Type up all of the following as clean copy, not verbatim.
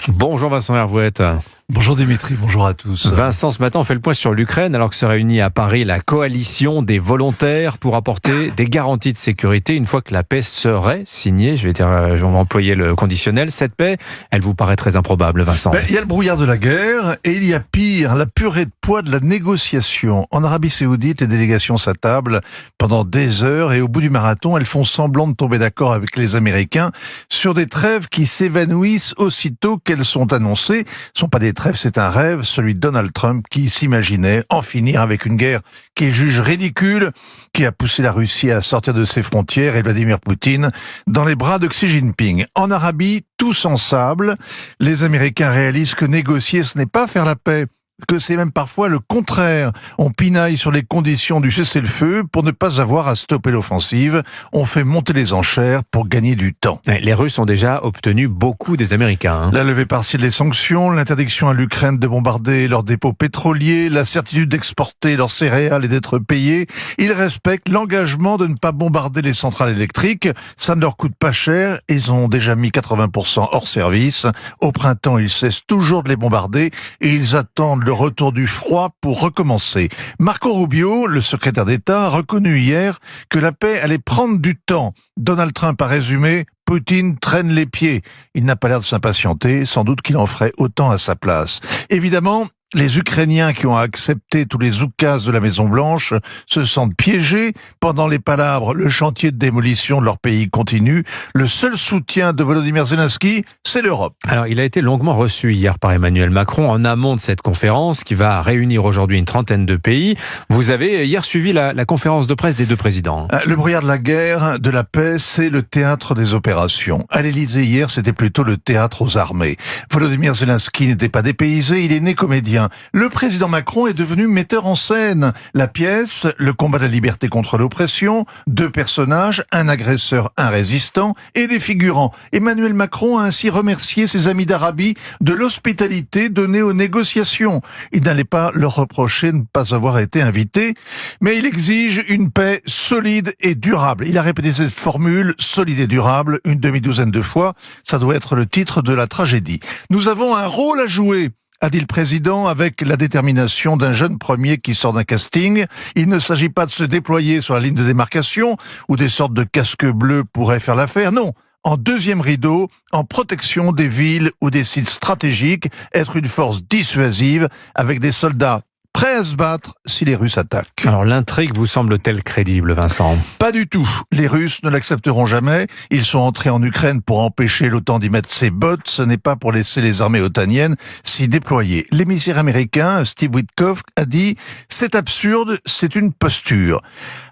Bonjour Vincent Hervouette. Bonjour Dimitri, bonjour à tous. Vincent, ce matin on fait le point sur l'Ukraine alors que se réunit à Paris la coalition des volontaires pour apporter des garanties de sécurité une fois que la paix serait signée. Je vais employer le conditionnel. Cette paix, elle vous paraît très improbable, Vincent? Il y a le brouillard de la guerre et il y a pire, la purée de poids de la négociation. En Arabie Saoudite, les délégations s'attablent pendant des heures et au bout du marathon, elles font semblant de tomber d'accord avec les Américains sur des trêves qui s'évanouissent aussitôt qu'elles sont annoncées. Ce sont pas des trêves, c'est un rêve, celui de Donald Trump qui s'imaginait en finir avec une guerre qu'il juge ridicule, qui a poussé la Russie à sortir de ses frontières et Vladimir Poutine dans les bras de Xi Jinping. En Arabie, tout s'ensable. Les Américains réalisent que négocier, ce n'est pas faire la paix, que c'est même parfois le contraire. On pinaille sur les conditions du cessez-le-feu pour ne pas avoir à stopper l'offensive. On fait monter les enchères pour gagner du temps. Les Russes ont déjà obtenu beaucoup des Américains. La levée partielle des sanctions, l'interdiction à l'Ukraine de bombarder leurs dépôts pétroliers, la certitude d'exporter leurs céréales et d'être payés. Ils respectent l'engagement de ne pas bombarder les centrales électriques. Ça ne leur coûte pas cher. Ils ont déjà mis 80% hors service. Au printemps, ils cessent toujours de les bombarder et ils attendent le retour du froid pour recommencer. Marco Rubio, le secrétaire d'État, a reconnu hier que la paix allait prendre du temps. Donald Trump a résumé: Poutine traîne les pieds. Il n'a pas l'air de s'impatienter, sans doute qu'il en ferait autant à sa place. Évidemment, les Ukrainiens qui ont accepté tous les oukases de la Maison-Blanche se sentent piégés. Pendant les palabres, le chantier de démolition de leur pays continue. Le seul soutien de Volodymyr Zelensky, c'est l'Europe. Alors, il a été longuement reçu hier par Emmanuel Macron en amont de cette conférence qui va réunir aujourd'hui une trentaine de pays. Vous avez hier suivi la conférence de presse des deux présidents. Le brouillard de la guerre, de la paix, c'est le théâtre des opérations. À l'Élysée hier, c'était plutôt le théâtre aux armées. Volodymyr Zelensky n'était pas dépaysé, il est né comédien. Le président Macron est devenu metteur en scène. La pièce, le combat de la liberté contre l'oppression, deux personnages, un agresseur, un résistant, et des figurants. Emmanuel Macron a ainsi remercié ses amis d'Arabie de l'hospitalité donnée aux négociations. Il n'allait pas leur reprocher de ne pas avoir été invité, mais il exige une paix solide et durable. Il a répété cette formule, solide et durable, une demi-douzaine de fois. Ça doit être le titre de la tragédie. Nous avons un rôle à jouer, a dit le président, avec la détermination d'un jeune premier qui sort d'un casting. Il ne s'agit pas de se déployer sur la ligne de démarcation, où des sortes de casques bleus pourraient faire l'affaire. Non, en deuxième rideau, en protection des villes ou des sites stratégiques, être une force dissuasive avec des soldats prêts à se battre si les Russes attaquent. Alors l'intrigue vous semble-t-elle crédible, Vincent? Pas du tout. Les Russes ne l'accepteront jamais. Ils sont entrés en Ukraine pour empêcher l'OTAN d'y mettre ses bottes. Ce n'est pas pour laisser les armées otaniennes s'y déployer. L'émissaire américain, Steve Witkoff, a dit « C'est absurde, c'est une posture ».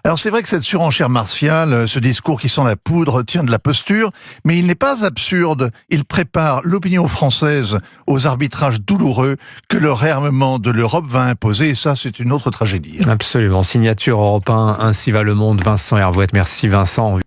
Alors c'est vrai que cette surenchère martiale, ce discours qui sent la poudre, tient de la posture, mais il n'est pas absurde. Il prépare l'opinion française aux arbitrages douloureux que le réarmement de l'Europe va imposer, et ça c'est une autre tragédie. Absolument. Signature Europe 1, ainsi va le monde. Vincent Hervouette. Merci Vincent.